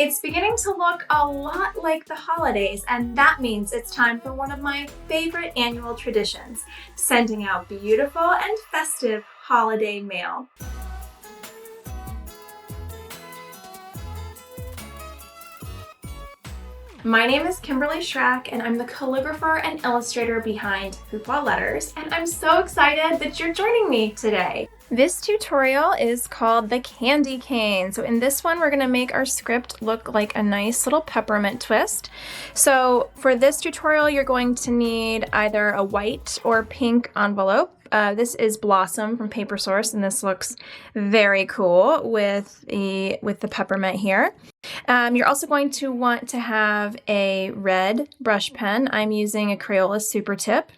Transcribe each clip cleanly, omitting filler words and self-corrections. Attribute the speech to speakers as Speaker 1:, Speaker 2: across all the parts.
Speaker 1: It's beginning to look a lot like the holidays, and that means it's time for one of my favorite annual traditions, sending out beautiful and festive holiday mail. My name is Kimberly Shrack, and I'm the calligrapher and illustrator behind Hoopla Letters, and I'm so excited that you're joining me today. This tutorial is called the candy cane. So in this one, we're gonna make our script look like a nice little peppermint twist. So for this tutorial, you're going to need either a white or pink envelope. This is Blossom from Paper Source, and this looks very cool with the peppermint here. You're also going to want to have a red brush pen. I'm using a Crayola Super Tip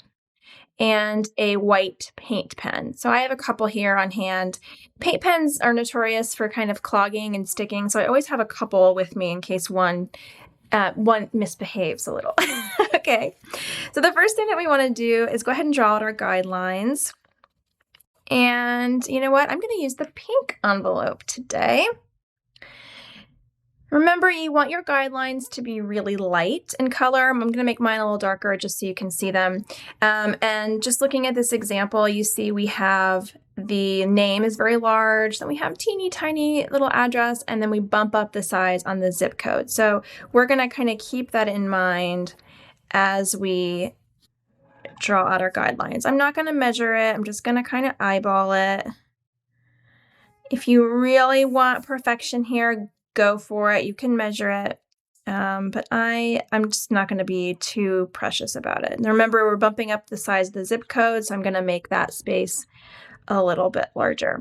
Speaker 1: and a white paint pen. So I have a couple here on hand. Paint pens are notorious for kind of clogging and sticking, so I always have a couple with me in case one misbehaves a little. Okay, so the first thing that we want to do is go ahead and draw out our guidelines. And you know what? I'm going to use the pink envelope today. Remember, you want your guidelines to be really light in color. I'm going to make mine a little darker just so you can see them. And just looking at this example, you see we have the name is very large, then we have teeny tiny little address, and then we bump up the size on the zip code. So we're going to kind of keep that in mind as we draw out our guidelines. I'm not going to measure it. I'm just going to kind of eyeball it. If you really want perfection here, go for it. You can measure it, but I'm just not going to be too precious about it. And remember, we're bumping up the size of the zip code, so I'm going to make that space a little bit larger.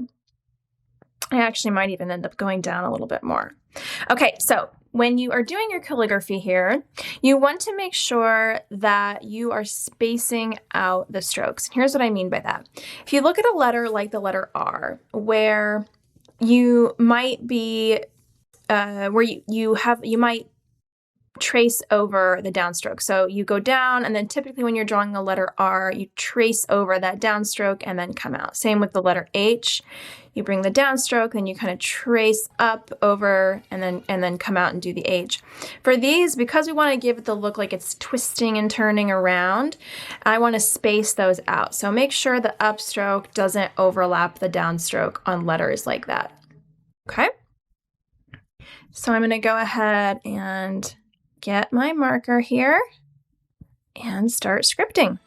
Speaker 1: I actually might even end up going down a little bit more. Okay, so when you are doing your calligraphy here, you want to make sure that you are spacing out the strokes. And here's what I mean by that. If you look at a letter like the letter R, where you might be where you might trace over the downstroke. So you go down, and then typically when you're drawing the letter R, you trace over that downstroke and then come out. Same with the letter H. You bring the downstroke, then you kind of trace up over and then come out and do the H. For these, because we want to give it the look like it's twisting and turning around, I want to space those out. So make sure the upstroke doesn't overlap the downstroke on letters like that. Okay? So I'm going to go ahead and get my marker here and start scripting.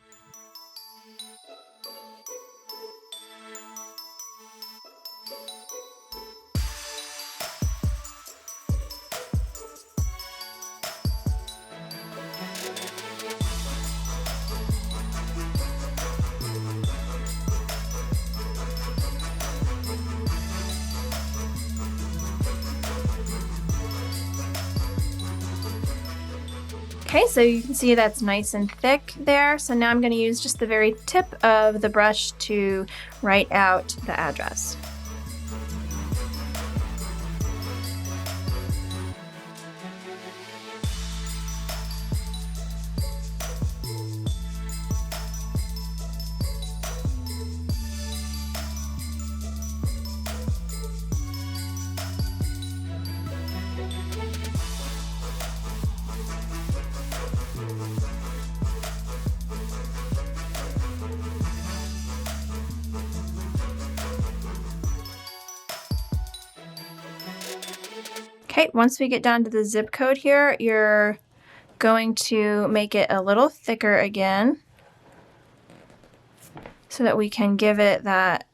Speaker 1: Okay, so you can see that's nice and thick there. So now I'm going to use just the very tip of the brush to write out the address. Okay, once we get down to the zip code here, you're going to make it a little thicker again so that we can give it that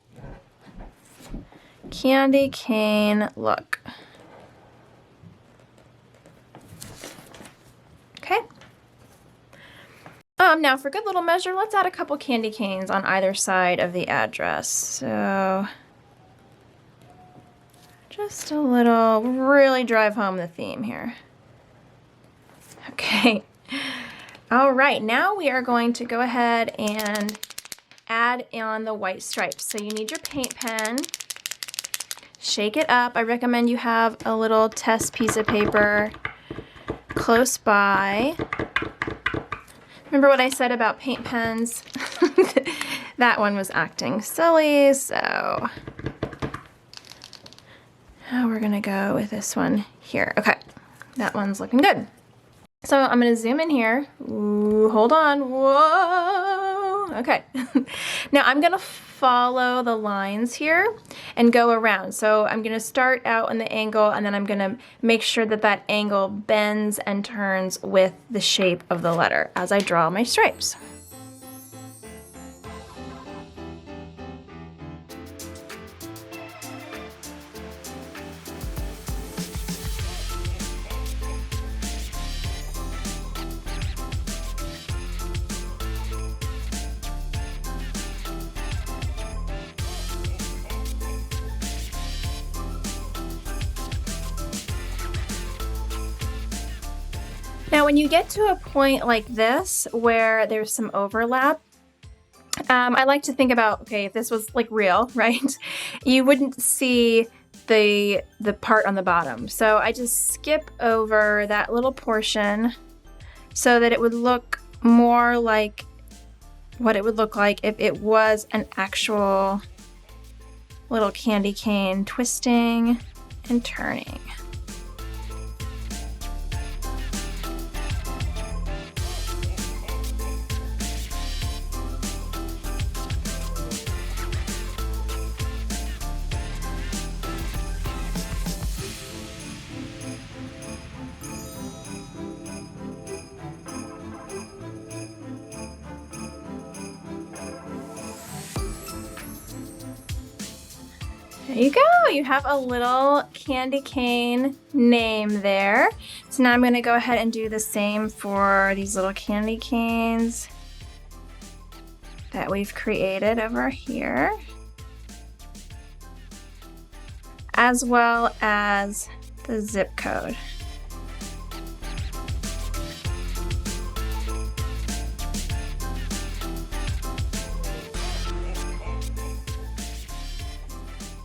Speaker 1: candy cane look. Okay. Now for good little measure, let's add a couple candy canes on either side of the address. So just a little, really drive home the theme here. Okay. All right, now we are going to go ahead and add on the white stripes. So you need your paint pen, shake it up. I recommend you have a little test piece of paper close by. Remember what I said about paint pens? That one was acting silly, so now we're gonna go with this one here. Okay, that one's looking good. So I'm going to zoom in here. Ooh, hold on. Whoa. Okay. Now I'm going to follow the lines here and go around. So I'm going to start out on the angle, and then I'm going to make sure that that angle bends and turns with the shape of the letter as I draw my stripes. Now, when you get to a point like this where there's some overlap, I like to think about, okay, if this was like real, right? You wouldn't see the part on the bottom. So I just skip over that little portion so that it would look more like what it would look like if it was an actual little candy cane twisting and turning. There you go, you have a little candy cane name there. So now I'm going to go ahead and do the same for these little candy canes that we've created over here, as well as the zip code.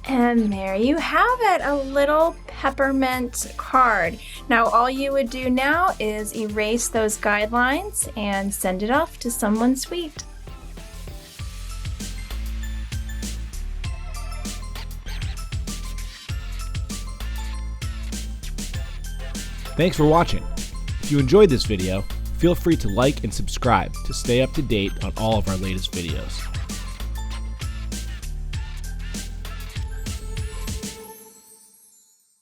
Speaker 1: And there you have it, a little peppermint card. Now all you would do now is erase those guidelines and send it off to someone sweet.
Speaker 2: Thanks for watching. If you enjoyed this video, feel free to like and subscribe to stay up to date on all of our latest videos.